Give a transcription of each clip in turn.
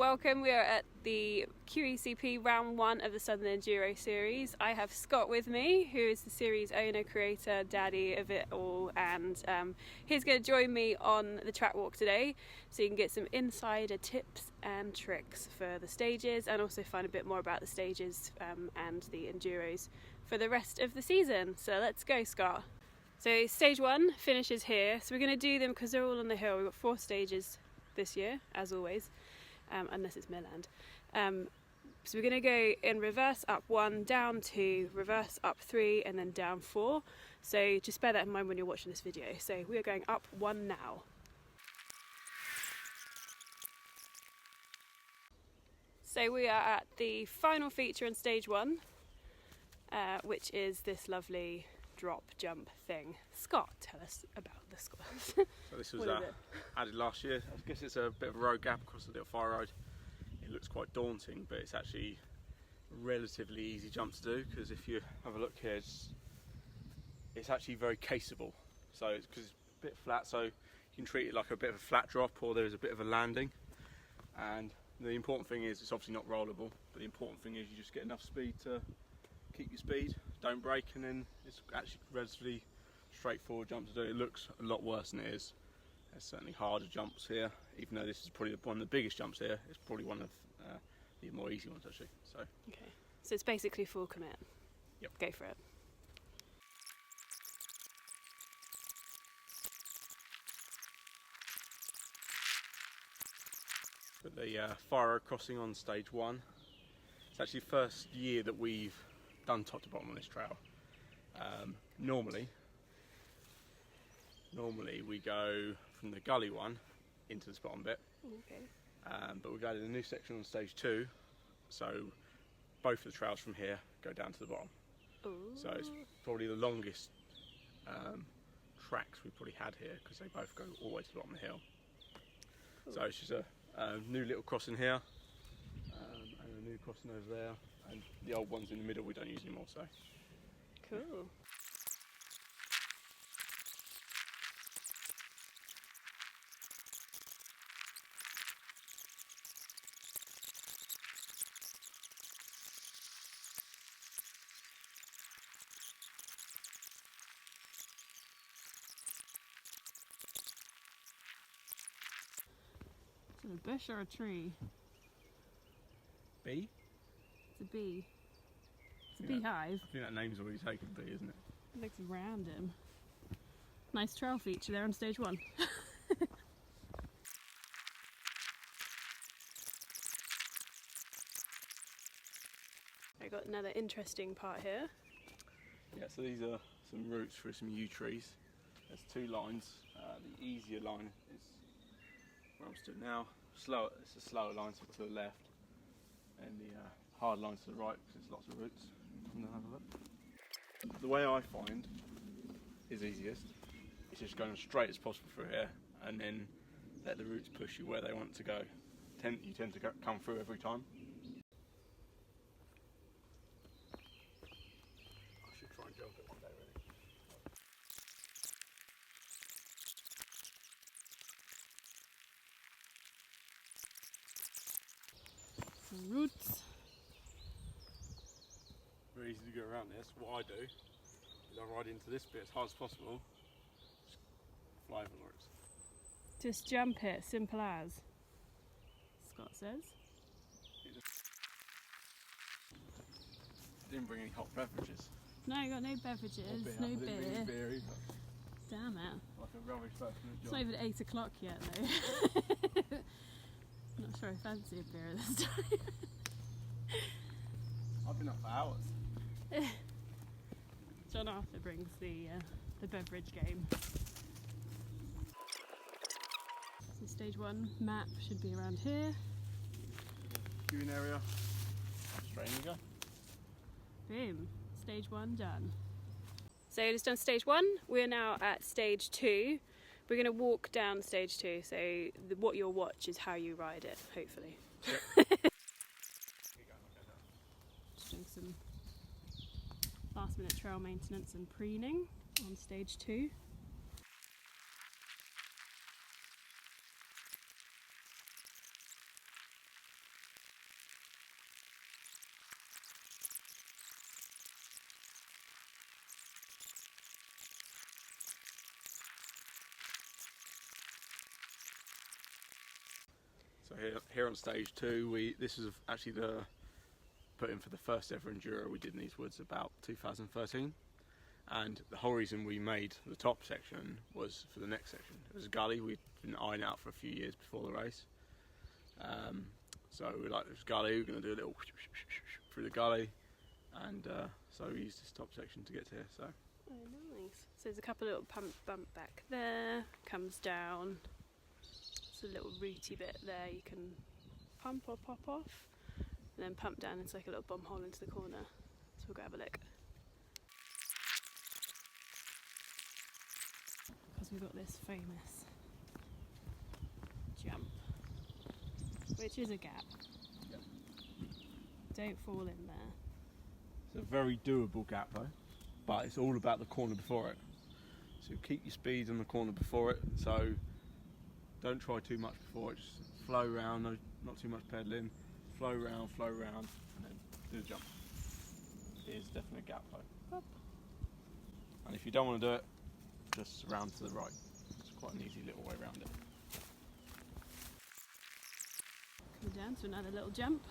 welcome. We are at the QECP round 1 of the Southern Enduro series. I have Scott with me, who is the series owner, creator, daddy of it all, and he's going to join me on the track walk today so you can get some insider tips and tricks for the stages and also find a bit more about the stages and the enduros for the rest of the season. So let's go, Scott. So stage 1 finishes here, so we're going to do them because they're all on the hill. We've got 4 stages this year, as always. Unless it's Midland. So we're going to go in reverse, up 1, down 2, reverse, up 3, and then down 4. So just bear that in mind when you're watching this video. So we are going up 1 now. So we are at the final feature on stage 1, which is this lovely drop jump thing. Scott, tell us about this course. So this was added last year. I guess it's a bit of a road gap across the little fire road. It looks quite daunting, but it's actually a relatively easy jump to do, because if you have a look here, it's actually very caseable. So it's because it's a bit flat, so you can treat it like a bit of a flat drop, or there's a bit of a landing. And the important thing is it's obviously not rollable, but the important thing is you just get enough speed to keep your speed, don't brake, and then it's actually relatively straightforward jump to do. It looks a lot worse than it is. There's certainly harder jumps here, even though this is probably one of the biggest jumps here. It's probably one of the more easy ones actually. So okay, so it's basically full commit. Yep. Go for it. But the fire road crossing on stage 1. It's actually the first year that we've done top to bottom on this trail. Normally we go from the gully one into this bottom bit. Okay. But we've added a new section on stage 2, so both of the trails from here go down to the bottom. Ooh. So it's probably the longest tracks we've probably had here, because they both go all the way to the bottom of the hill. Cool. So it's just a new little crossing here, and a new crossing over there, and the old ones in the middle we don't use anymore. So cool. Is it a bush or a tree? bee? It's a bee. It's a beehive. I think that name's already taken, bee, isn't it? It looks random. Nice trail feature there on stage 1. I got another interesting part here. Yeah, so these are some roots for some yew trees. There's 2 lines. The easier line is where I'm stood now. It's a slower line, so to the left, and the hard line to the right, because there's lots of roots. Come and have a look. The way I find is easiest is just going as straight as possible through here, and then let the roots push you where they want to go. You tend to come through every time. I should try and jump it one day, really. Some roots. Very easy to go around this. What I do is I ride into this bit as hard as possible, just fly over the roots. Just jump it, simple as. Scott says. Didn't bring any hot beverages. No, you got no beverages, no I didn't bring any beer. beer either. Damn it. Like a rubbish person. It's not even 8 o'clock yet though. Not sure I fancy a beer this time. I've been up for hours. John Arthur brings the beverage game. So stage 1 map should be around here. Queuing area. Straight in you go. Boom. Stage 1 done. So just done stage 1. We're now at stage 2. We're going to walk down stage 2. So what you'll watch is how you ride it, hopefully. Yep. Just doing some last minute trail maintenance and preening on stage 2. So here on stage 2, this was actually the put in for the first ever Enduro we did in these woods about 2013. And the whole reason we made the top section was for the next section. It was a gully, we'd been eyeing out for a few years before the race. So we were like, there's a gully, we're going to do a little through the gully. And so we used this top section to get to here. So. Oh, nice. So there's a couple of little bump back there, comes down. There's a little rooty bit there you can pump or pop off. And then pump down into like a little bomb hole into the corner. So we'll go have a look. Because we've got this famous jump, which is a gap. Yep. Don't fall in there. It's a very doable gap though, but it's all about the corner before it. So keep your speed on the corner before it, so don't try too much before it, just flow around, not too much pedalling, flow round, and then do the jump. It is definitely a gap though. Up. And if you don't want to do it, just round to the right. It's quite an easy little way around it. Come down to another little jump.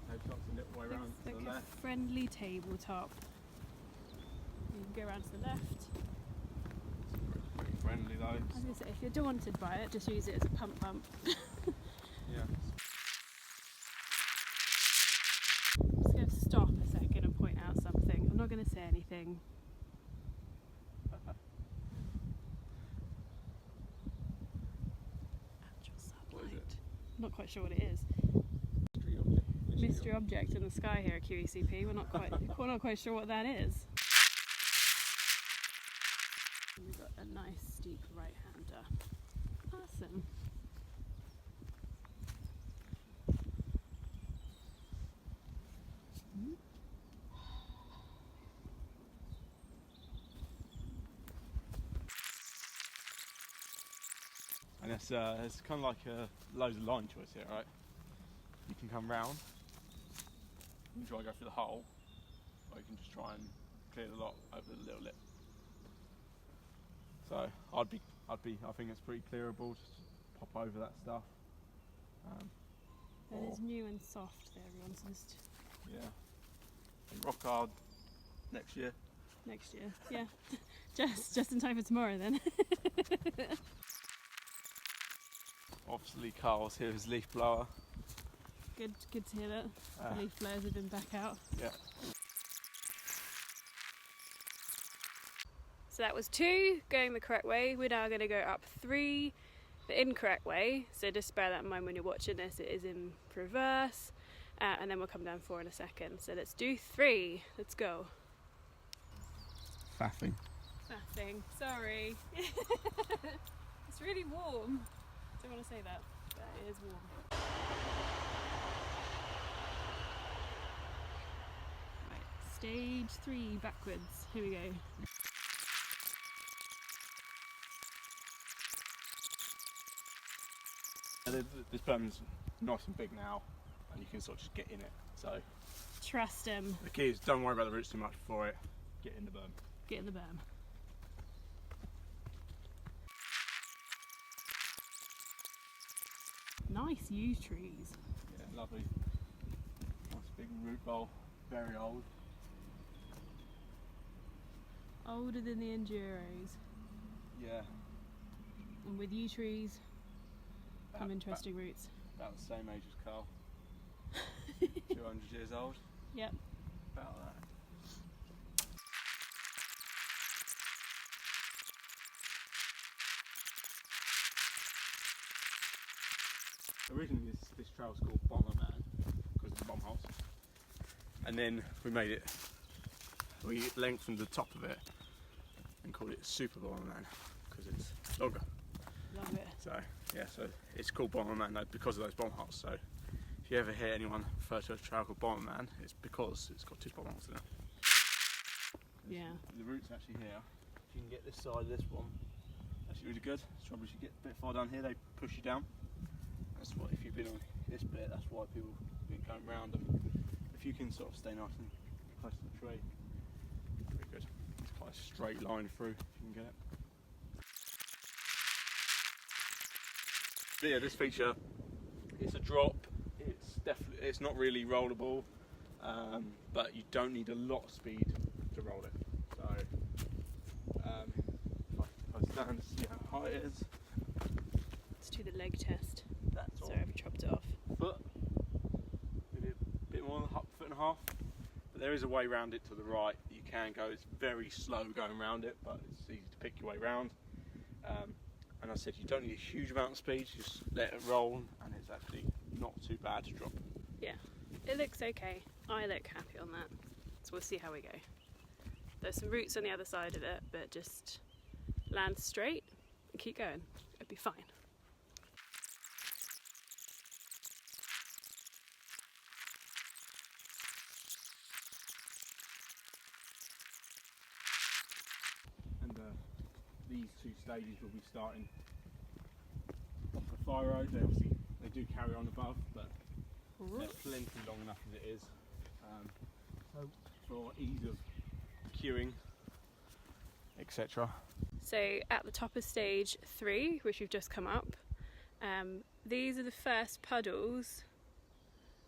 A little way around It's to like the a left. friendly tabletop. You can go around to the left. Pretty friendly though. I was going to say, if you're daunted by it, just use it as a pump bump. Yeah. I'm just going to stop a second and point out something. I'm not going to say anything. Actual What is sunlight. it? I'm not quite sure what it is. Mystery object in the sky here at QECP. We're not quite sure what that is. And we've got a nice steep right-hander. Awesome. And it's kind of like loads of line choice here, right? You can come round and try to go through the hole, or you can just try and clear the lot over the little lip. So I think it's pretty clearable. Just pop over that stuff. That is new and soft there, everyone. So Yeah. And rock hard next year. next year, yeah. just in time for tomorrow then. Obviously, Carl's here as leaf blower. Good to hear that. The leaf blowers have been back out. Yeah. So that was 2 going the correct way. We're now going to go up 3 the incorrect way. So just bear that in mind when you're watching this. It is in reverse, and then we'll come down 4 in a second. So let's do 3. Let's go. Faffing. Nothing. Sorry. It's really warm. Don't want to say that, but it is warm. Right, stage 3 backwards. Here we go. This berm's nice and big now, and you can sort of just get in it. So Trust him. the key is don't worry about the roots too much before it. Get in the berm. Get in the berm. Nice yew trees. Yeah, lovely. Nice big root bowl. Very old. Older than the Enduros. Yeah. And with yew trees come About- interesting roots. About the same age as Carl. 200 years old. Yep. About that. Originally this trail was called Bomberman because of the bomb holes. And then we lengthened the top of it and called it Super Bomberman because it's longer. Love it. So yeah, so it's called Bomberman though because of those bomb holes. So if you ever hear anyone refer to a trail called Bomberman, it's because it's got 2 bomb holes in it. Yeah. The root's actually here. If you can get this side of this one, actually really good. Strawberries you get a bit far down here, they push you down. That's what, if you've been on this bit, that's why people have been going round them. If you can sort of stay nice and close to the tree, pretty good. It's quite a straight line through if you can get it. But yeah, this feature, it's a drop. It's not really rollable, but you don't need a lot of speed to roll it. So if I stand to see how high it is. Let's do the leg test. That's all. Sorry, I've chopped it off. Foot, maybe a bit more than a foot and a half. But there is a way around it to the right. You can go. It's very slow going around it, but it's easy to pick your way around. And I said you don't need a huge amount of speed. Just let it roll, and it's actually not too bad to drop. Yeah, it looks okay. I look happy on that. So we'll see how we go. There's some roots on the other side of it, but just land straight and keep going. It'll be fine. And these two stages will be starting off the fire road. They do carry on above, but they're plenty long enough as it is. So for ease of queuing, etc. So at the top of stage 3, which we've just come up, these are the first puddles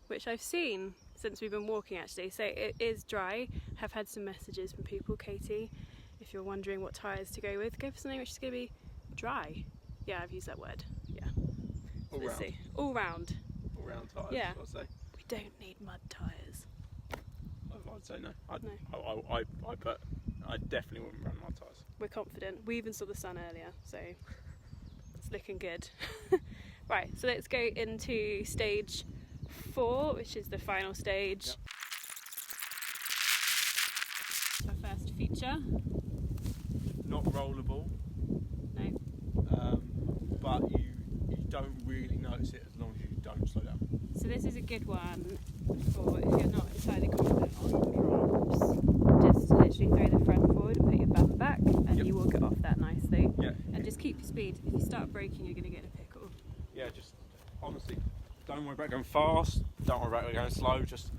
which I've seen since we've been walking actually. So it is dry. I've had some messages from people. Katie, if you're wondering what tyres to go with, go for something which is going to be dry. Yeah, I've used that word. Yeah. All round. See. All round. All round tyres, Yeah. I'd say. We don't need mud tyres. I'd say no. No. I definitely wouldn't run my tyres. We're confident. We even saw the sun earlier, so it's looking good. Right, so let's go into stage 4, which is the final stage. Yep. Our first feature. Not rollable. No. But you don't really notice it as long as you don't slow down. So this is a good one for if you're not entirely confident on drops. Just literally throw the front forward, put your bum back, and Yep. you will get off that nicely. Yeah. And just keep your speed. If you start braking, you're going to get a pickle. Yeah, just honestly, don't worry about going fast, don't worry about going slow, just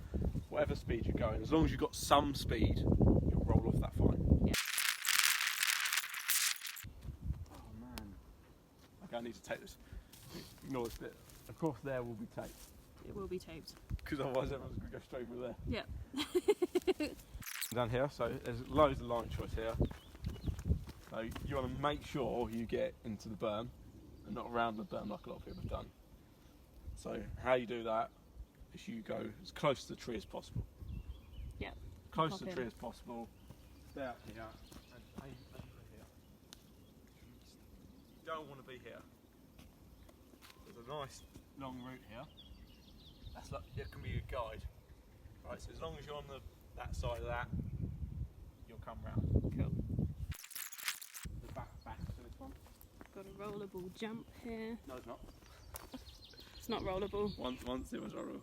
whatever speed you're going. As long as you've got some speed, you'll roll off that fine. Yeah. Oh man. Okay, I need to take this. Ignore this bit. Across there will be taped. It will be taped. Because otherwise everyone's going to go straight through there. Yeah. Down here, so there's loads of line choice here. So you want to make sure you get into the berm and not around the berm like a lot of people have done. So how you do that is you go as close to the tree as possible. Yeah. Close to the tree as possible. Stay out here and aim over here. You don't want to be here. There's a nice long route here. That's like, it can be your guide. Right, so as long as you're on that side of that, you'll come round. Cool. The back to this one. Got a rollable jump here. No, it's not. It's not rollable. Once it was rollable.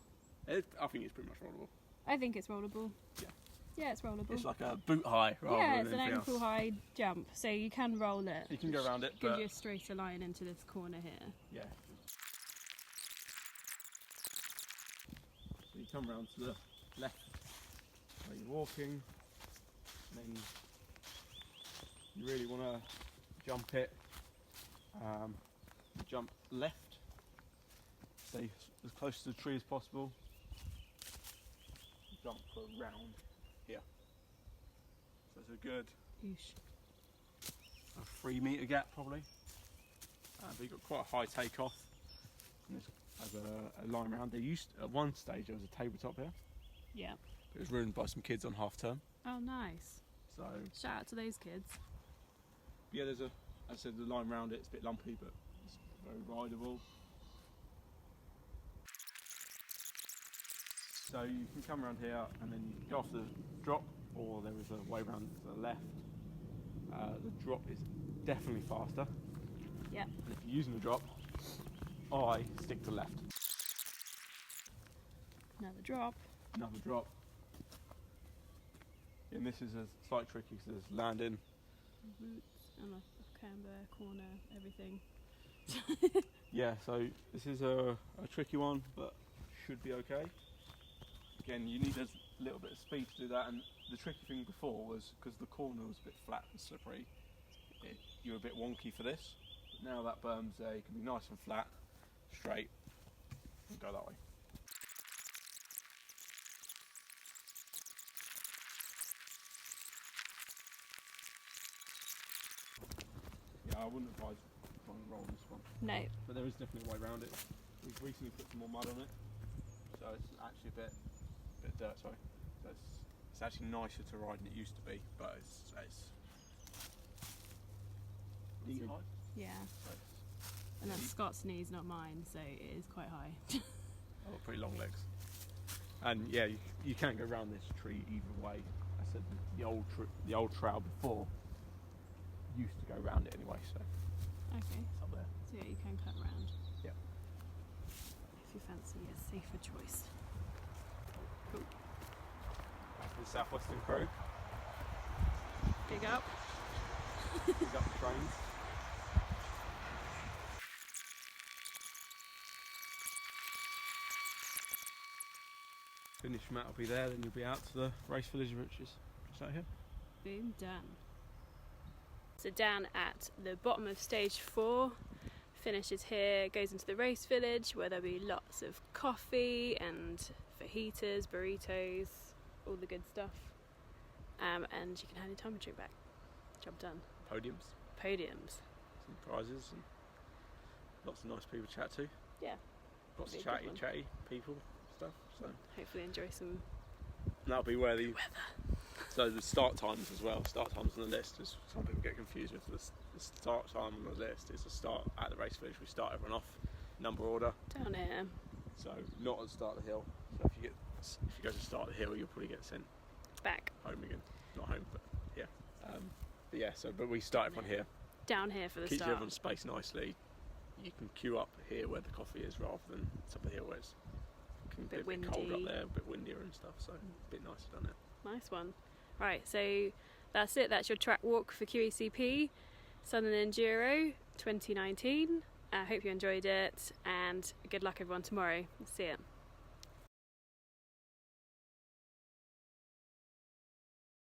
I think it's pretty much rollable. I think it's rollable. Yeah. Yeah, it's rollable. It's like a boot high rather yeah, than it's an anything ankle else. high jump, so you can roll it. You can go around it, Gives but you a straighter line into this corner here. yeah. So you come round to the left where you're walking, and then you really want to jump it. Jump left, stay as close to the tree as possible. Jump around here. So it's a good a 3 metre gap probably. But you've got quite a high takeoff. And this has a line around. At one stage there was a tabletop here. Yeah. It was ruined by some kids on half term. Oh, nice. So Shout out to those kids. yeah, as I said, the line around it's a bit lumpy, but it's very rideable. So you can come around here and then you can go off the drop, or there is a way around to the left. The drop is definitely faster. Yeah. And if you're using the drop, I stick to left. Another drop. Another drop. And this is a slight tricky because there's landing. Roots and a camber, corner, everything. Yeah, so this is a tricky one, but should be okay. Again, you need a little bit of speed to do that, and the tricky thing before was because the corner was a bit flat and slippery, you were a bit wonky for this. But now that berm's there, you can be nice and flat, straight, and go that way. Yeah, I wouldn't advise trying to roll this one. No. But there is definitely a way around it. We've recently put some more mud on it, so it's actually a bit dirt, sorry. So it's actually nicer to ride than it used to be, but it's knee high. Yeah. So And that's Scott's knees, not mine, so it is quite high. I've got pretty long legs. And yeah, you can't go around this tree either way. I said the old trail before used to go around it anyway, so Okay. it's up there. So yeah, you can cut round. Yeah. If you fancy a safer choice. Cool. Back to the Southwestern crew. Big up. Pick up the trains. Finish mat will be there, then you'll be out to the race village, which is just out here. Boom, done. So down at the bottom of stage 4, finishes here, goes into the race village where there'll be lots of coffee and fajitas, burritos, all the good stuff. And you can hand your time trick back. Job done. Podiums. Some prizes and lots of nice people to chat to. Yeah. Lots of Be a good chatty people stuff. So hopefully enjoy some that'll be where the weather. So the start times as well. Start times on the list, as some people get confused with. The start time on the list is the start at the race village. We start everyone off number order. Down here. So not at the start of the hill. So if you go to the start of the hill, you'll probably get sent Back. home again. Not home, but yeah. But yeah. But we start everyone here. Down here for the Keeps start. everyone's space nicely. You can queue up here where the coffee is rather than top of the hill where it's a bit cold up there, a bit windier and stuff. So a bit nicer down there. Nice one. Right, so that's it. That's your track walk for QECP Southern Enduro 2019. I hope you enjoyed it, and good luck everyone tomorrow. See ya.